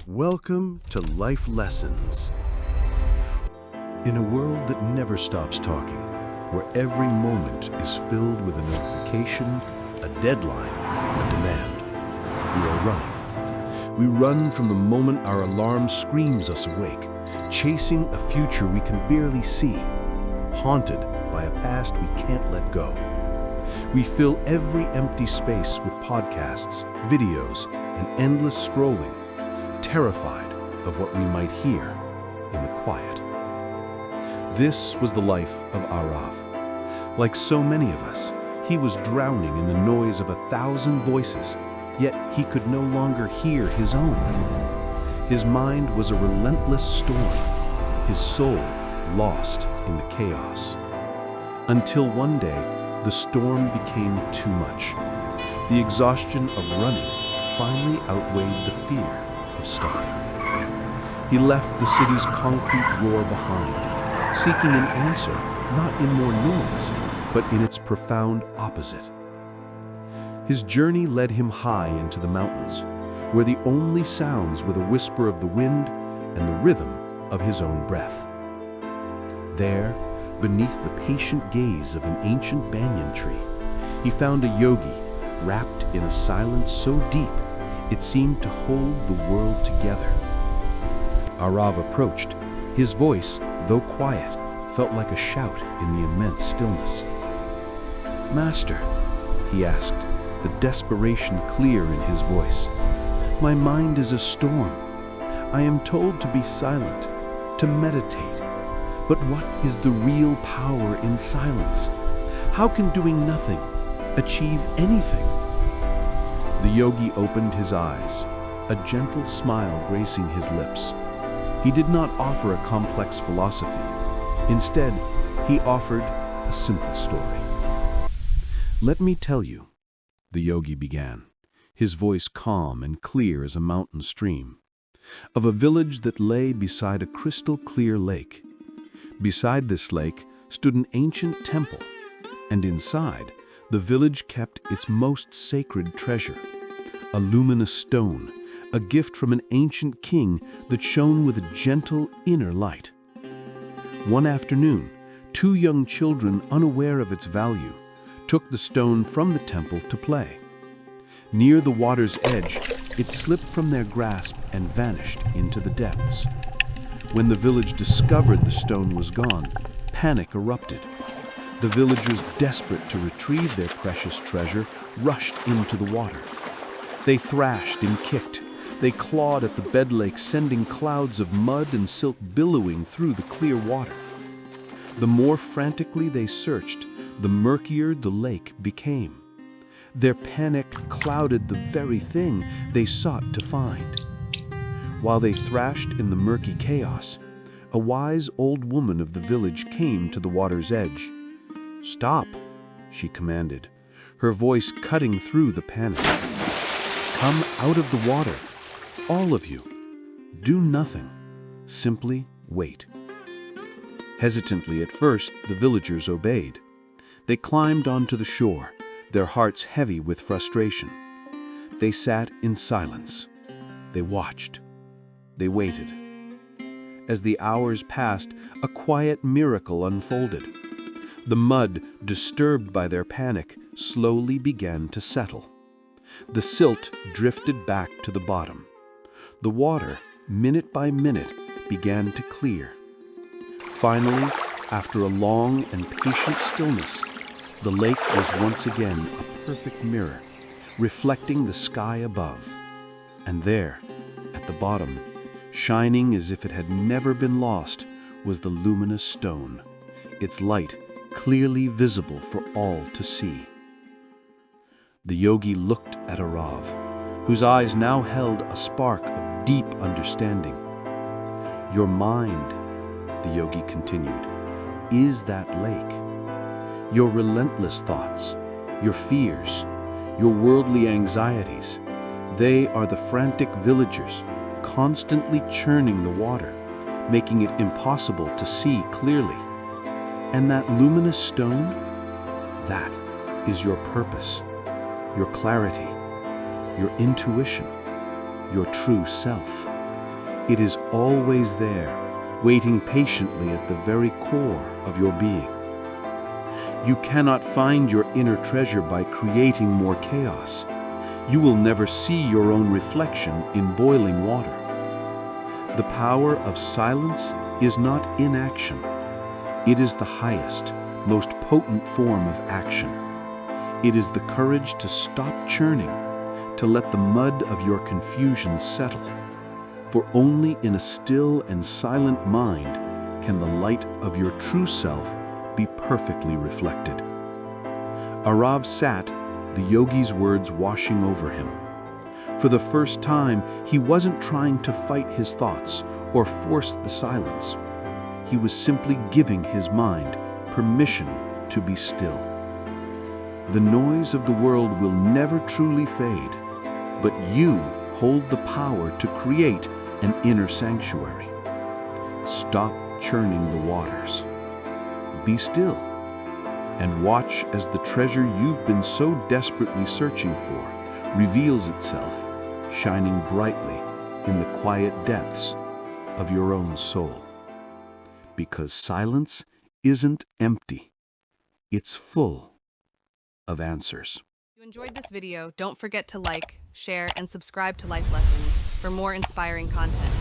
Welcome to Life Lessons. In a world that never stops talking, where every moment is filled with a notification, a deadline, a demand, we are running. We run from the moment our alarm screams us awake, chasing a future we can barely see, haunted by a past we can't let go. We fill every empty space with podcasts, videos, and endless scrolling, terrified of what we might hear in the quiet. This was the life of Aarav. Like so many of us, he was drowning in the noise of 1,000 voices, yet he could no longer hear his own. His mind was a relentless storm, his soul lost in the chaos. Until one day, the storm became too much. The exhaustion of running finally outweighed the fear of stopping. He left the city's concrete roar behind, seeking an answer not in more noise, but in its profound opposite. His journey led him high into the mountains, where the only sounds were the whisper of the wind and the rhythm of his own breath. There, beneath the patient gaze of an ancient banyan tree, he found a yogi wrapped in a silence so deep it seemed to hold the world together. Aarav approached. His voice, though quiet, felt like a shout in the immense stillness. "Master," he asked, the desperation clear in his voice, "my mind is a storm. I am told to be silent, to meditate. But what is the real power in silence? How can doing nothing achieve anything?" The yogi opened his eyes, a gentle smile gracing his lips. He did not offer a complex philosophy. Instead, he offered a simple story. "Let me tell you," the yogi began, his voice calm and clear as a mountain stream, "of a village that lay beside a crystal-clear lake. Beside this lake stood an ancient temple, and inside, the village kept its most sacred treasure, a luminous stone, a gift from an ancient king that shone with a gentle inner light. One afternoon, 2 young children, unaware of its value, took the stone from the temple to play. Near the water's edge, it slipped from their grasp and vanished into the depths. When the village discovered the stone was gone, panic erupted. The villagers, desperate to retrieve their precious treasure, rushed into the water. They thrashed and kicked. They clawed at the bed lake, sending clouds of mud and silt billowing through the clear water. The more frantically they searched, the murkier the lake became. Their panic clouded the very thing they sought to find. While they thrashed in the murky chaos, a wise old woman of the village came to the water's edge. "Stop," she commanded, her voice cutting through the panic. "Come out of the water, all of you. Do nothing. Simply wait." Hesitantly at first, the villagers obeyed. They climbed onto the shore, their hearts heavy with frustration. They sat in silence. They watched. They waited. As the hours passed, a quiet miracle unfolded. The mud, disturbed by their panic, slowly began to settle. The silt drifted back to the bottom. The water, minute by minute, began to clear. Finally, after a long and patient stillness, the lake was once again a perfect mirror, reflecting the sky above. And there, at the bottom, shining as if it had never been lost, was the luminous stone, its light clearly visible for all to see. The yogi looked at Aarav, whose eyes now held a spark of deep understanding. "Your mind," the yogi continued, "is that lake. Your relentless thoughts, your fears, your worldly anxieties, they are the frantic villagers, constantly churning the water, making it impossible to see clearly. And that luminous stone, that is your purpose, your clarity, your intuition, your true self." It is always there, waiting patiently at the very core of your being. You cannot find your inner treasure by creating more chaos. You will never see your own reflection in boiling water. The power of silence is not inaction. It is the highest, most potent form of action. It is the courage to stop churning, to let the mud of your confusion settle. For only in a still and silent mind can the light of your true self be perfectly reflected. Aarav sat, the yogi's words washing over him. For the first time, he wasn't trying to fight his thoughts or force the silence. He was simply giving his mind permission to be still. The noise of the world will never truly fade, but you hold the power to create an inner sanctuary. Stop churning the waters. Be still and watch as the treasure you've been so desperately searching for reveals itself, shining brightly in the quiet depths of your own soul. Because silence isn't empty, it's full of answers. If you enjoyed this video, don't forget to like, share, and subscribe to Life Lessons for more inspiring content.